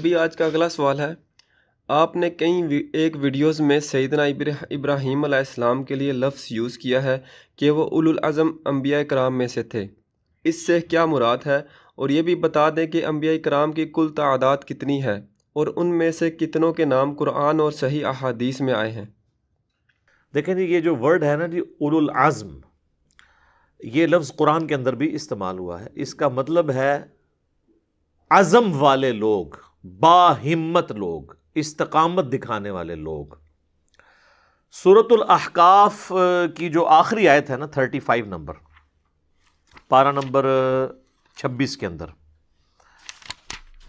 ابھی آج کا اگلا سوال ہے، آپ نے ایک ویڈیوز میں سیدنا ابراہیم علیہ السلام کے لیے لفظ یوز کیا ہے کہ وہ اولو العزم انبیاء کرام میں سے تھے، اس سے کیا مراد ہے؟ اور یہ بھی بتا دیں کہ انبیاء کرام کی کل تعداد کتنی ہے اور ان میں سے کتنوں کے نام قرآن اور صحیح احادیث میں آئے ہیں؟ دیکھیں جی، یہ جو ورڈ ہے نا جی، اولو العزم، یہ لفظ قرآن کے اندر بھی استعمال ہوا ہے۔ اس کا مطلب ہے عزم والے لوگ، باہمت لوگ، استقامت دکھانے والے لوگ۔ سورۃ الاحقاف کی جو آخری آیت ہے نا 35 نمبر، پارہ نمبر 26 کے اندر،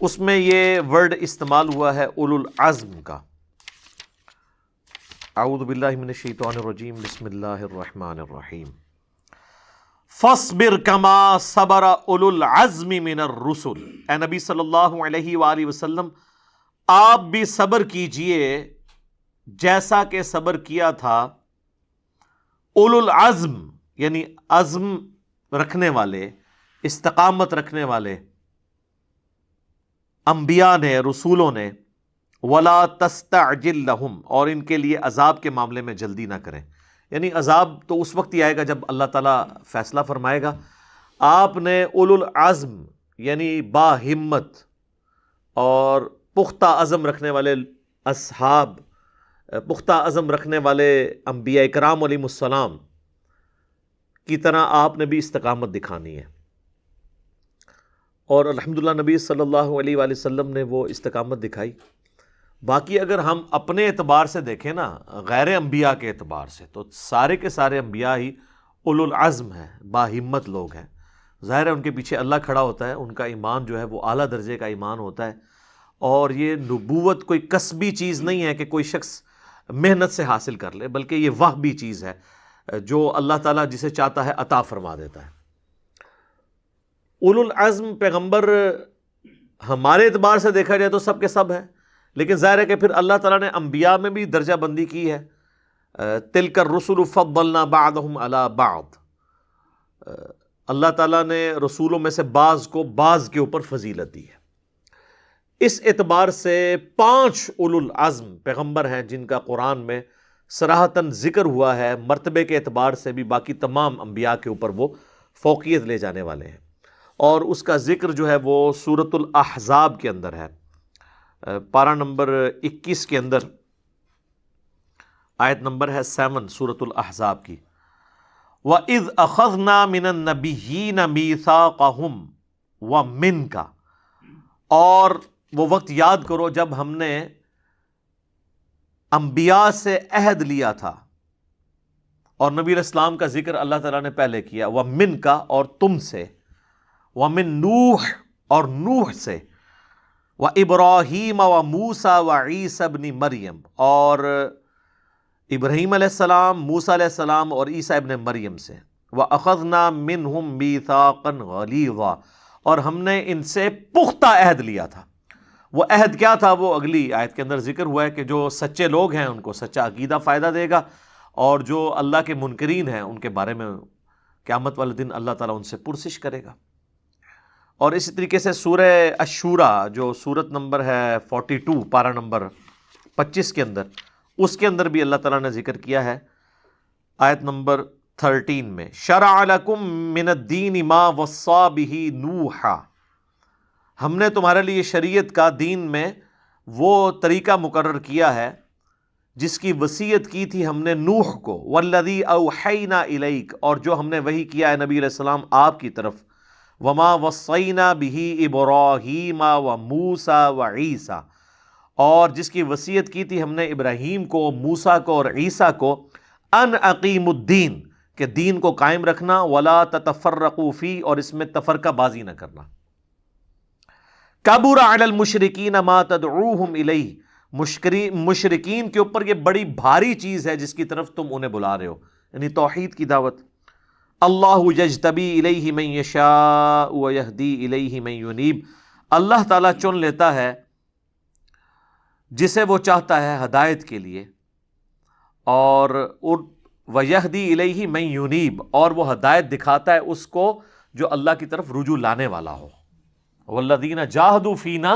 اس میں یہ ورڈ استعمال ہوا ہے اولو العزم کا۔ اعوذ باللہ من الشیطان الرجیم، بسم اللہ الرحمن الرحیم۔ فاصبر کما صبر اولو العزم من الرسل، اے نبی صلی اللہ علیہ وآلہ وسلم آپ بھی صبر کیجئے جیسا کہ صبر کیا تھا اولو العزم، یعنی عزم رکھنے والے، استقامت رکھنے والے انبیاء نے، رسولوں نے۔ ولا تستعجل لہم، اور ان کے لیے عذاب کے معاملے میں جلدی نہ کریں، یعنی عذاب تو اس وقت ہی آئے گا جب اللہ تعالیٰ فیصلہ فرمائے گا۔ آپ نے اولو العزم یعنی باہمت اور پختہ عزم رکھنے والے اصحاب، پختہ عزم رکھنے والے انبیاء کرام علیہم السلام کی طرح آپ نے بھی استقامت دکھانی ہے، اور الحمدللہ نبی صلی اللہ علیہ وآلہ وسلم نے وہ استقامت دکھائی۔ باقی اگر ہم اپنے اعتبار سے دیکھیں نا، غیر انبیاء کے اعتبار سے، تو سارے کے سارے انبیاء ہی اولو العزم ہیں، باہمت لوگ ہیں۔ ظاہر ہے ان کے پیچھے اللہ کھڑا ہوتا ہے، ان کا ایمان جو ہے وہ اعلیٰ درجے کا ایمان ہوتا ہے، اور یہ نبوت کوئی کسبی چیز نہیں ہے کہ کوئی شخص محنت سے حاصل کر لے، بلکہ یہ وہبی چیز ہے جو اللہ تعالیٰ جسے چاہتا ہے عطا فرما دیتا ہے۔ اولو العزم پیغمبر ہمارے اعتبار سے دیکھا جائے تو سب کے سب ہیں، لیکن ظاہر ہے کہ پھر اللہ تعالیٰ نے انبیاء میں بھی درجہ بندی کی ہے۔ تلک الرسل فضلنا بعضهم علی بعض، اللہ تعالیٰ نے رسولوں میں سے بعض کو بعض کے اوپر فضیلت دی ہے۔ اس اعتبار سے 5 اولو العزم پیغمبر ہیں جن کا قرآن میں صراحتاً ذکر ہوا ہے، مرتبے کے اعتبار سے بھی باقی تمام انبیاء کے اوپر وہ فوقیت لے جانے والے ہیں، اور اس کا ذکر جو ہے وہ سورۃ الاحزاب کے اندر ہے، پارہ نمبر 21 کے اندر، آیت نمبر ہے 7 سورۃ الاحزاب کی۔ وَإِذْ أَخَذْنَا مِنَ النَّبِيِّينَ مِيثَاقَهُمْ وَمِنْكَ، اور وہ وقت یاد کرو جب ہم نے انبیاء سے عہد لیا تھا، اور نبی علیہ السلام کا ذکر اللہ تعالیٰ نے پہلے کیا، وَمِنْكَ، اور تم سے، وَمِن نوح، اور نوح سے، وَإِبْرَاهِيمَ وَمُوسَى وَعِيسَى ابْنِ مریم، اور ابراہیم علیہ السلام، موسیٰ علیہ السلام اور عیسیٰ ابن مریم سے۔ وَأَخَذْنَا مِنْهُمْ مِيثَاقًا غَلِيظًا، اور ہم نے ان سے پختہ عہد لیا تھا۔ وہ عہد کیا تھا وہ اگلی آیت کے اندر ذکر ہوا ہے کہ جو سچے لوگ ہیں ان کو سچا عقیدہ فائدہ دے گا، اور جو اللہ کے منکرین ہیں ان کے بارے میں قیامت والے دن اللہ تعالیٰ ان سے پرسش کرے گا۔ اور اسی طریقے سے سورہ الشورى جو سورت نمبر ہے 42 پارہ نمبر 25 کے اندر، اس کے اندر بھی اللہ تعالیٰ نے ذکر کیا ہے، آیت نمبر 13 میں، شرع لکم من الدین ما وصى بہ نوحا، ہم نے تمہارے لیے شریعت کا دین میں وہ طریقہ مقرر کیا ہے جس کی وصیت کی تھی ہم نے نوح کو، والذی اوحینا الیک، اور جو ہم نے وحی کیا ہے نبی علیہ السلام آپ کی طرف، وما وصینا بہ ابراہیم وموسیٰ وعیسیٰ، اور جس کی وصیت کی تھی ہم نے ابراہیم کو، موسیٰ کو اور عیسیٰ کو، ان اقیم الدین، کہ دین کو قائم رکھنا، ولا تتفرقوا فی، اور اس میں تفرقہ بازی نہ کرنا۔ کبر علی المشرکین ما تدعوہم الیہ، مشرکین کے اوپر یہ بڑی بھاری چیز ہے جس کی طرف تم انہیں بلا رہے ہو، یعنی توحید کی دعوت۔ اللہ یجتبی الیہ من یشاء ویہدی الیہ من ینیب، اللہ تعالیٰ چن لیتا ہے جسے وہ چاہتا ہے ہدایت کے لیے، اور وَيَهْدِي إِلَيْهِ مَن يُنِيبُ، اور وہ ہدایت دکھاتا ہے اس کو جو اللہ کی طرف رجوع لانے والا ہو۔ وَالَّذِينَ جَاهَدُوا فِينَا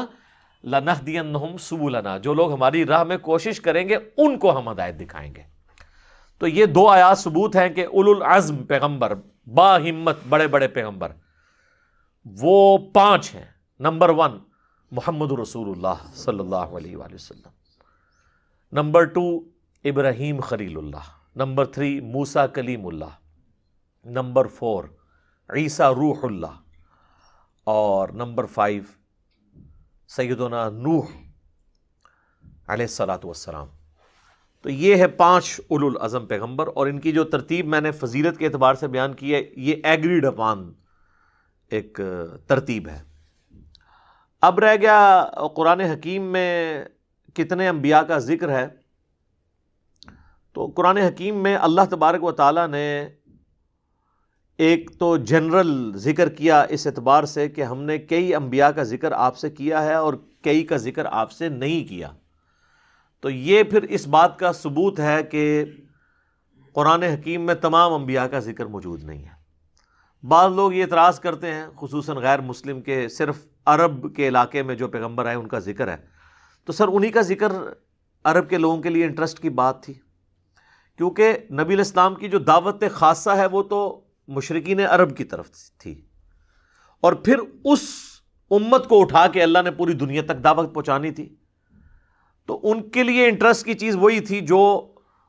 لَنَهْدِيَنَّهُمْ سُبُلَنَا، جو لوگ ہماری راہ میں کوشش کریں گے ان کو ہم ہدایت دکھائیں گے۔ تو یہ دو آیات ثبوت ہیں کہ اولو العزم پیغمبر، با ہمت بڑے بڑے پیغمبر، وہ 5 ہیں۔ نمبر 1 محمد رسول اللہ صلی اللہ علیہ وآلہ وسلم، نمبر 2 ابراہیم خلیل اللہ، نمبر 3 موسیٰ کلیم اللہ، نمبر 4 عیسیٰ روح اللہ، اور نمبر 5 سیدنا نوح علیہ الصلاۃ والسلام۔ تو یہ ہے 5 اولو العزم پیغمبر، اور ان کی جو ترتیب میں نے فضیلت کے اعتبار سے بیان کی ہے، یہ ایگریڈ اپان ایک ترتیب ہے۔ اب رہ گیا قرآن حکیم میں کتنے انبیاء کا ذکر ہے۔ تو قرآن حکیم میں اللہ تبارک و تعالیٰ نے ایک تو جنرل ذکر کیا اس اعتبار سے کہ ہم نے کئی انبیاء کا ذکر آپ سے کیا ہے اور کئی کا ذکر آپ سے نہیں کیا۔ تو یہ پھر اس بات کا ثبوت ہے کہ قرآن حکیم میں تمام انبیاء کا ذکر موجود نہیں ہے۔ بعض لوگ یہ اعتراض کرتے ہیں خصوصاً غیر مسلم کے صرف عرب کے علاقے میں جو پیغمبر آئے ان کا ذکر ہے۔ تو سر انہی کا ذکر عرب کے لوگوں کے لیے انٹرسٹ کی بات تھی، کیونکہ نبی علیہ السلام کی جو دعوت خاصہ ہے وہ تو مشرکین عرب کی طرف تھی، اور پھر اس امت کو اٹھا کے اللہ نے پوری دنیا تک دعوت پہنچانی تھی۔ تو ان کے لیے انٹرسٹ کی چیز وہی تھی جو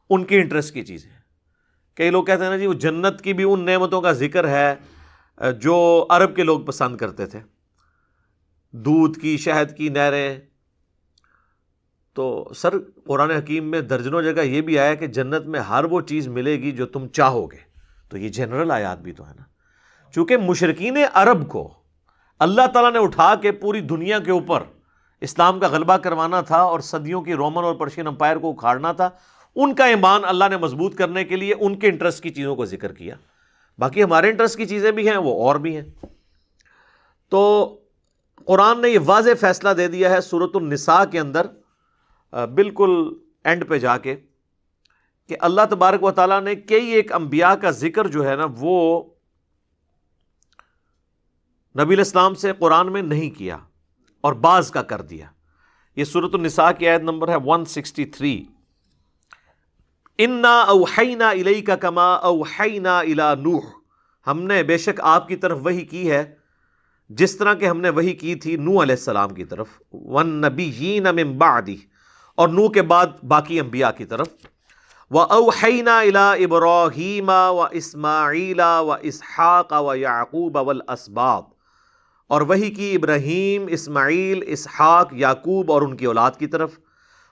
ان کی انٹرسٹ کی چیز ہے۔ کئی لوگ کہتے ہیں نا جی وہ جنت کی بھی ان نعمتوں کا ذکر ہے جو عرب کے لوگ پسند کرتے تھے، دودھ کی، شہد کی نہریں۔ تو سر قرآن حکیم میں درجنوں جگہ یہ بھی آیا کہ جنت میں ہر وہ چیز ملے گی جو تم چاہو گے۔ تو یہ جنرل آیات بھی تو ہے نا، چونکہ مشرکین عرب کو اللہ تعالیٰ نے اٹھا کے پوری دنیا کے اوپر اسلام کا غلبہ کروانا تھا اور صدیوں کی رومن اور پرشین امپائر کو اکھاڑنا تھا۔ ان کا ایمان اللہ نے مضبوط کرنے کے لیے ان کے انٹرسٹ کی چیزوں کو ذکر کیا، باقی ہمارے انٹرسٹ کی چیزیں بھی ہیں وہ اور بھی ہیں۔ تو قرآن نے یہ واضح فیصلہ دے دیا ہے سورۃ النساء کے اندر بالکل اینڈ پہ جا کے کہ اللہ تبارک و تعالیٰ نے کئی ایک انبیاء کا ذکر جو ہے نا وہ نبی علیہ السلام سے قرآن میں نہیں کیا اور بعض کا کر دیا۔ یہ سورۃ النساء کی آیت نمبر ہے 163۔ اِنَّا أَوْحَيْنَا إِلَيْكَ كَمَا أَوْحَيْنَا إِلَى نوح، ہم نے بے شک آپ کی طرف وحی کی ہے جس طرح کہ ہم نے وحی کی تھی نوح علیہ السلام کی طرف، وَالنَّبِيِّينَ مِن بَعْدِهِ، اور نوح کے بعد باقی انبیاء کی طرف، وَأَوْحَيْنَا إِلَىٰ إِبْرَاهِيمَ وَإِسْمَاعِيلَ وَإِسْحَاقَ وَيَعْقُوبَ وَالْأَسْبَاطِ، اور وحی کی ابراہیم، اسماعیل، اسحاق، یعقوب اور ان کی اولاد کی طرف،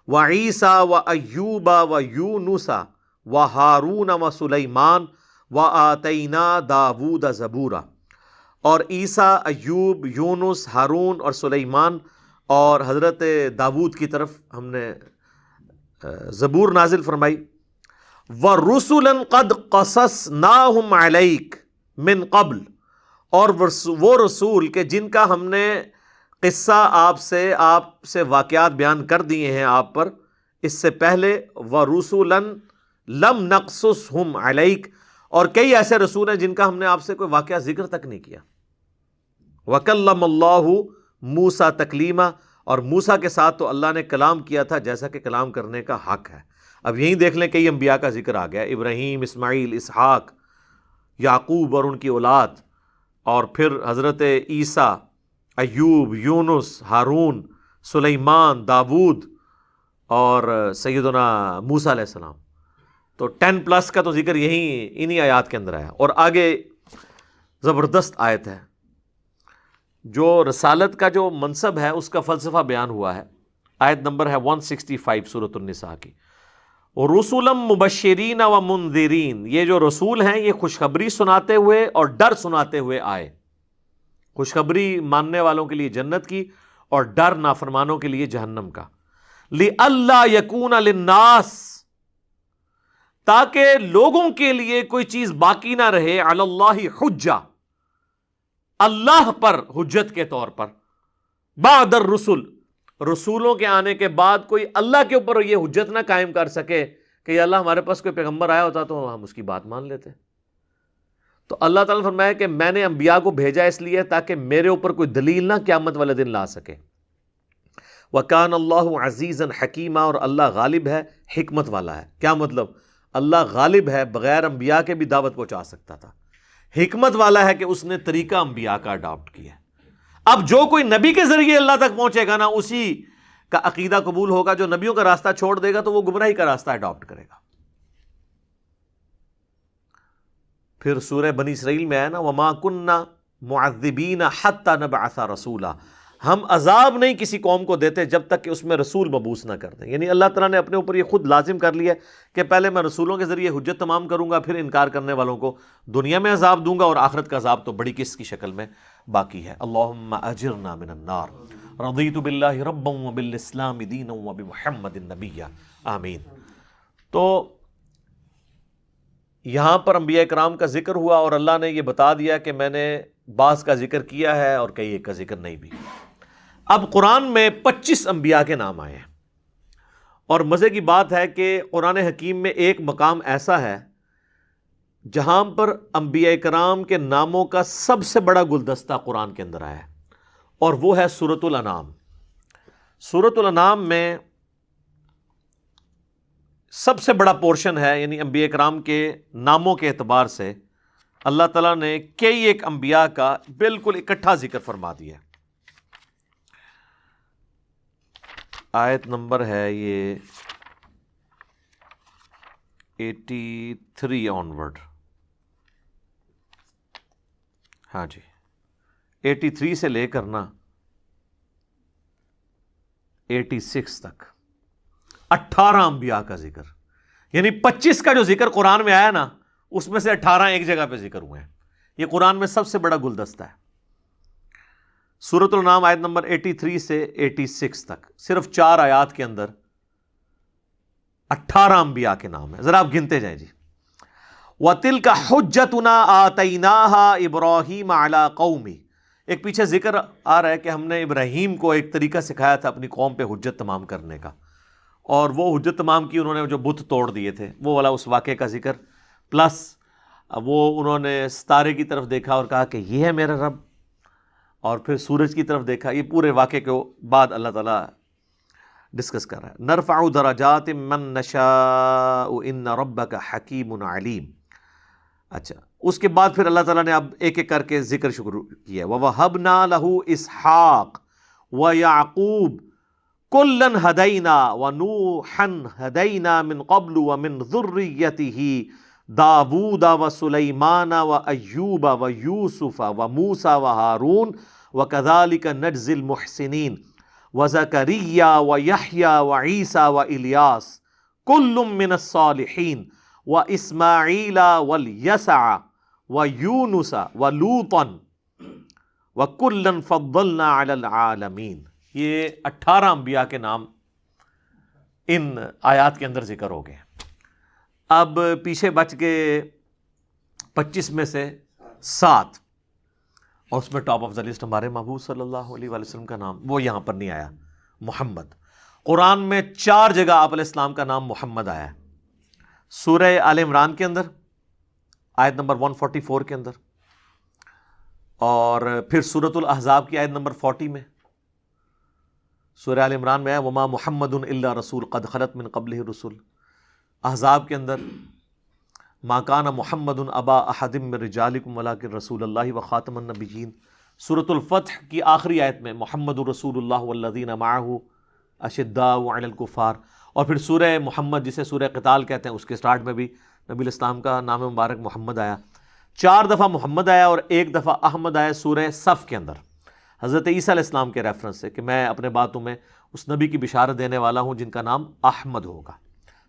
وعیسیٰ وایوب ویونس وہارون وسلیمان وآتینا داود زبورا، اور عیسیٰ، ایوب، یونس، ہارون اور سلیمان اور حضرت داود کی طرف ہم نے زبور نازل فرمائی۔ وَرُسُلًا قَدْ قَصَصْنَاهُمْ عَلَيْكَ مِن قَبْلُ، اور وہ رسول کہ جن کا ہم نے قصہ آپ سے واقعات بیان کر دیے ہیں آپ پر اس سے پہلے، وَرُسُلًا لَمْ نَقْصُصْهُمْ عَلَيْكَ، اور کئی ایسے رسول ہیں جن کا ہم نے آپ سے کوئی واقعہ ذکر تک نہیں کیا۔ وَكَلَّمَ اللَّهُ مُوسَىٰ تَكْلِيمًا، اور موسیٰ کے ساتھ تو اللہ نے کلام کیا تھا جیسا کہ کلام کرنے کا حق ہے۔ اب یہیں دیکھ لیں کئی انبیاء کا ذکر آ گیا، ابراہیم، اسماعیل، اسحاق، یعقوب اور ان کی اولاد، اور پھر حضرت عیسیٰ، ایوب، یونس، ہارون، سلیمان، داود اور سیدنا موسیٰ علیہ السلام۔ تو 10+ کا تو ذکر انہی آیات کے اندر آیا۔ اور آگے زبردست آیت ہے جو رسالت کا جو منصب ہے اس کا فلسفہ بیان ہوا ہے۔ آیت نمبر ہے 165 سورۃ النساء کی۔ رسولا مبشرین و منذرین، یہ جو رسول ہیں یہ خوشخبری سناتے ہوئے اور ڈر سناتے ہوئے آئے۔ خوشخبری ماننے والوں کے لیے جنت کی اور ڈر نافرمانوں کے لیے جہنم کا۔ لئلا یکون للناس، تاکہ لوگوں کے لیے کوئی چیز باقی نہ رہے، علی اللہ حجہ، اللہ پر حجت کے طور پر، بعد الرسل، رسولوں کے آنے کے بعد کوئی اللہ کے اوپر یہ حجت نہ قائم کر سکے کہ یا اللہ ہمارے پاس کوئی پیغمبر آیا ہوتا تو ہم اس کی بات مان لیتے۔ تو اللہ تعالیٰ نے فرمایا کہ میں نے انبیاء کو بھیجا اس لیے تاکہ میرے اوپر کوئی دلیل نہ قیامت والے دن لا سکے۔ وَكَانَ اللَّهُ عَزِيزًا حَكِيمًا، اور اللہ غالب ہے، حکمت والا ہے۔ کیا مطلب؟ اللہ غالب ہے، بغیر انبیاء کے بھی دعوت پہنچا سکتا تھا، حکمت والا ہے کہ اس نے طریقہ انبیاء کا اڈاپٹ کیا۔ اب جو کوئی نبی کے ذریعے اللہ تک پہنچے گا نا، اسی کا عقیدہ قبول ہوگا۔ جو نبیوں کا راستہ چھوڑ دے گا تو وہ گمراہی کا راستہ اڈاپٹ کرے گا۔ پھر سورہ بنی اسرائیل میں ہے نا، وَمَا كُنَّا مُعَذِّبِينَ حَتَّى نَبْعَثَ رَسُولًا، ہم عذاب نہیں کسی قوم کو دیتے جب تک کہ اس میں رسول مبعوث نہ کر دیں۔ یعنی اللہ تعالیٰ نے اپنے اوپر یہ خود لازم کر لیا کہ پہلے میں رسولوں کے ذریعے حجت تمام کروں گا، پھر انکار کرنے والوں کو دنیا میں عذاب دوں گا، اور آخرت کا عذاب تو بڑی قسط کی شکل میں باقی ہے۔ اللہم اجرنا من النار، رضیت باللہ ربا وبالاسلام دینا وبمحمد نبیا، آمین۔ تو یہاں پر انبیاء کرام کا ذکر ہوا، اور اللہ نے یہ بتا دیا کہ میں نے بعض کا ذکر کیا ہے اور کئی ایک کا ذکر نہیں بھی۔ اب قرآن میں 25 انبیاء کے نام آئے ہیں، اور مزے کی بات ہے کہ قرآن حکیم میں ایک مقام ایسا ہے جہاں پر انبیاء کرام کے ناموں کا سب سے بڑا گلدستہ قرآن کے اندر آیا ہے، اور وہ ہے سورۃ الانعام۔ سورۃ الانعام میں سب سے بڑا پورشن ہے، یعنی انبیاء کرام کے ناموں کے اعتبار سے اللہ تعالیٰ نے کئی ایک انبیاء کا بالکل اکٹھا ذکر فرما دیا ہے۔ آیت نمبر ہے یہ 83 آنورڈ، ہاں جی 83 سے لے کر نا 86 تک 18 انبیاء کا ذکر، یعنی 25 کا جو ذکر قرآن میں آیا نا، اس میں سے 18 ایک جگہ پہ ذکر ہوئے ہیں۔ یہ قرآن میں سب سے بڑا گلدستہ ہے۔ سورۃ الانعام آیت نمبر 83 سے 86 تک صرف 4 آیات کے اندر 18 انبیاء کے نام ہیں۔ ذرا آپ گنتے جائیں جی۔ وَتِلْكَ حُجَّتُنَا آتَيْنَاهَا إِبْرَاهِيمَ عَلَىٰ قَوْمِهِ، ایک پیچھے ذکر آ رہا ہے کہ ہم نے ابراہیم کو ایک طریقہ سکھایا تھا اپنی قوم پہ حجت تمام کرنے کا، اور وہ حجت تمام کی، انہوں نے جو بت توڑ دیے تھے وہ والا اس واقعے کا ذکر، پلس وہ انہوں نے ستارے کی طرف دیکھا اور کہا کہ یہ ہے میرا رب، اور پھر سورج کی طرف دیکھا۔ یہ پورے واقعے کے بعد اللہ تعالیٰ ڈسکس کر رہا ہے۔ نرفع درجات من نشاء ان ربک حکیم علیم۔ اچھا، اس کے بعد پھر اللہ تعالیٰ نے اب ایک ایک کر کے ذکر شروع کیا۔ وَوَهَبْنَا لَهُ إِسْحَاقَ وَيَعْقُوبَ كُلًّا هَدَيْنَا وَنُوحًا هَدَيْنَا مِن قَبْلُ وَمِن ذُرِّيَّتِهِ داود وسلیمان وأیوب ویوسف وموسیٰ وہارون وکذالک نجزی المحسنین وزکریا ویحییٰ وعیسیٰ والیاس کل من الصالحین واسماعیل والیسع ویونس ولوطا وکلا فضلنا علی العالمین۔ یہ 18 انبیاء کے نام ان آیات کے اندر ذکر ہو گئے۔ اب پیچھے بچ کے 25 میں سے 7، اور اس میں ٹاپ آف دا لسٹ ہمارے محبوب صلی اللہ علیہ وآلہ وسلم کا نام، وہ یہاں پر نہیں آیا، محمد۔ قرآن میں 4 جگہ آپ علیہ السلام کا نام محمد آیا ہے۔ سورہ آل عمران کے اندر آیت نمبر 144 کے اندر، اور پھر سورۃ الاحزاب کی آیت نمبر 40 میں۔ سورہ آل عمران میں ہے وما محمد الا رسول قد خلت من قبلہ الرسل۔ احزاب کے اندر ما کان محمد ابا احد من رجالکم ولکن رسول اللہ وخاتم النبیین۔ سورۃ الفتح کی آخری آیت میں محمد رسول اللہ والذین معہ اشداء علی الکفار۔ اور پھر سورہ محمد جسے سورہ قتال کہتے ہیں، اس کے سٹارٹ میں بھی نبی الاسلام کا نام مبارک محمد آیا۔ 4 دفعہ محمد آیا اور 1 دفعہ احمد آیا سورہ صف کے اندر، حضرت عیسیٰ علیہ السلام کے ریفرنس سے، کہ میں اپنے باتوں میں اس نبی کی بشارت دینے والا ہوں جن کا نام احمد ہوگا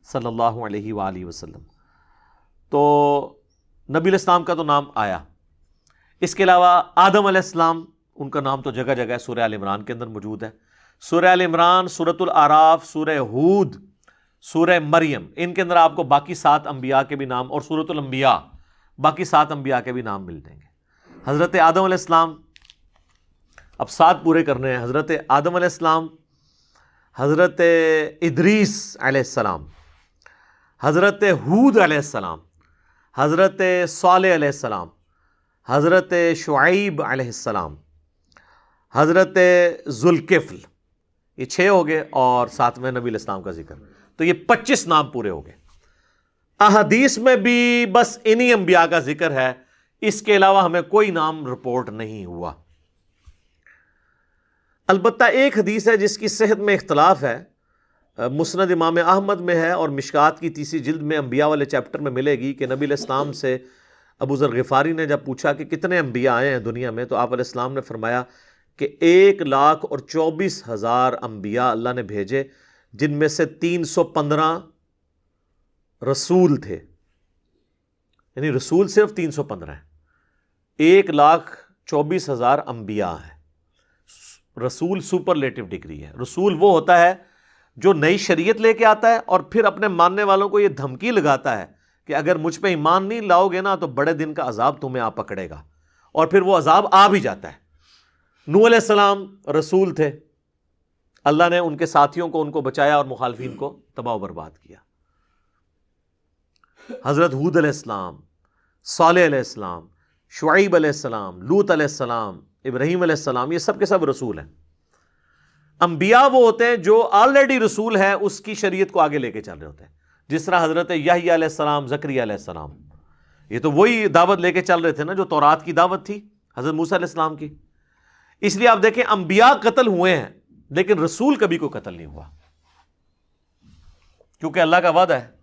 صلی اللہ علیہ وآلہ وسلم۔ تو نبی علیہ السلام کا تو نام آیا۔ اس کے علاوہ آدم علیہ السلام، ان کا نام تو جگہ جگہ ہے، سورہ آل عمران کے اندر موجود ہے۔ سورہ آل عمران، سورۃ الاعراف، سورہ ہود، سورہ مریم، ان کے اندر آپ کو باقی 7 انبیاء کے بھی نام، اور سورۃ الانبیاء باقی 7 انبیاء کے بھی نام مل جائیں گے۔ حضرت آدم علیہ السلام، اب 7 پورے کرنے ہیں۔ حضرت آدم علیہ السلام، حضرت ادریس علیہ السلام، حضرت ہود علیہ السلام، حضرت صالح علیہ السلام، حضرت شعیب علیہ السلام، حضرت ذوالکفل، یہ 6 ہو گئے اور ساتھ میں نبی علیہ السلام کا ذکر، تو یہ 25 نام پورے ہو گئے۔ احادیث میں بھی بس انہی انبیاء کا ذکر ہے، اس کے علاوہ ہمیں کوئی نام رپورٹ نہیں ہوا۔ البتہ ایک حدیث ہے جس کی صحت میں اختلاف ہے، مسند امام احمد میں ہے اور مشکات کی 3 جلد میں انبیاء والے چیپٹر میں ملے گی کہ نبی علیہ السلام سے ابو ذر غفاری نے جب پوچھا کہ کتنے انبیاء آئے ہیں دنیا میں، تو آپ علیہ السلام نے فرمایا کہ 1,24,000 انبیاء اللہ نے بھیجے، جن میں سے 315 رسول تھے، یعنی رسول صرف 315 ہیں۔ 1,24,000 انبیاء ہیں۔ رسول سپرلیٹو ڈگری ہے۔ رسول وہ ہوتا ہے جو نئی شریعت لے کے آتا ہے اور پھر اپنے ماننے والوں کو یہ دھمکی لگاتا ہے کہ اگر مجھ پہ ایمان نہیں لاؤ گے نا تو بڑے دن کا عذاب تمہیں آ پکڑے گا، اور پھر وہ عذاب آ بھی جاتا ہے۔ نوح علیہ السلام رسول تھے، اللہ نے ان کے ساتھیوں کو ان کو بچایا اور مخالفین کو تباہ و برباد کیا۔ حضرت ہود علیہ السلام، صالح علیہ السلام، شعیب علیہ السلام، لوط علیہ السلام، ابراہیم علیہ السلام، یہ سب کے سب رسول ہیں۔ انبیاء وہ ہوتے ہیں جو آلریڈی رسول ہے، اس کی شریعت کو آگے لے کے چل رہے ہوتے ہیں، جس طرح حضرت یحییٰ علیہ السلام، زکریا علیہ السلام، یہ تو وہی دعوت لے کے چل رہے تھے نا جو تورات کی دعوت تھی حضرت موسیٰ علیہ السلام کی۔ اس لیے آپ دیکھیں انبیاء قتل ہوئے ہیں لیکن رسول کبھی کوئی قتل نہیں ہوا، کیونکہ اللہ کا وعدہ ہے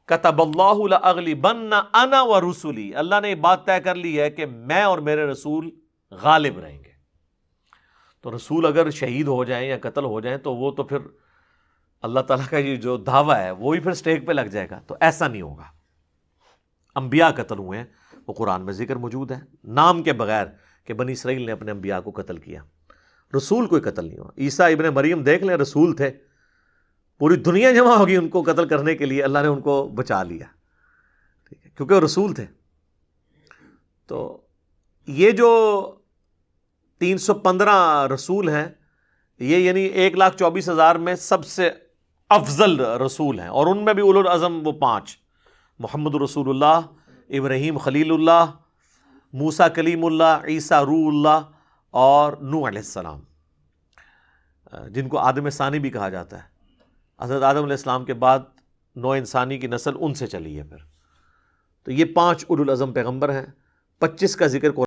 کتب اللہ لأغلبن انا ورسلی، اللہ نے یہ بات طے کر لی ہے کہ میں اور میرے رسول غالب رہیں گے۔ تو رسول اگر شہید ہو جائیں یا قتل ہو جائیں تو وہ تو پھر اللہ تعالیٰ کا یہ جو دعویٰ ہے وہی پھر سٹیک پہ لگ جائے گا، تو ایسا نہیں ہوگا۔ انبیاء قتل ہوئے ہیں، وہ قرآن میں ذکر موجود ہے نام کے بغیر کہ بنی اسرائیل نے اپنے انبیاء کو قتل کیا۔ رسول کوئی قتل نہیں ہوا۔ عیسیٰ ابن مریم دیکھ لیں، رسول تھے، پوری دنیا جمع ہوگی ان کو قتل کرنے کے لیے، اللہ نے ان کو بچا لیا، ٹھیک ہے، کیونکہ وہ رسول تھے۔ تو یہ جو 315 رسول ہیں، یہ یعنی 1,24,000 میں سب سے افضل رسول ہیں، اور ان میں بھی اولو العزم وہ 5: محمد رسول اللہ، ابراہیم خلیل اللہ، موسیٰ کلیم اللہ، عیسیٰ روح اللہ، اور نوح علیہ السلام، جن کو آدم ثانی بھی کہا جاتا ہے۔ حضرت آدم علیہ السلام کے بعد نو انسانی کی نسل ان سے چلی ہے پھر۔ تو یہ 5 اولو العزم پیغمبر ہیں۔ 25 کا ذکر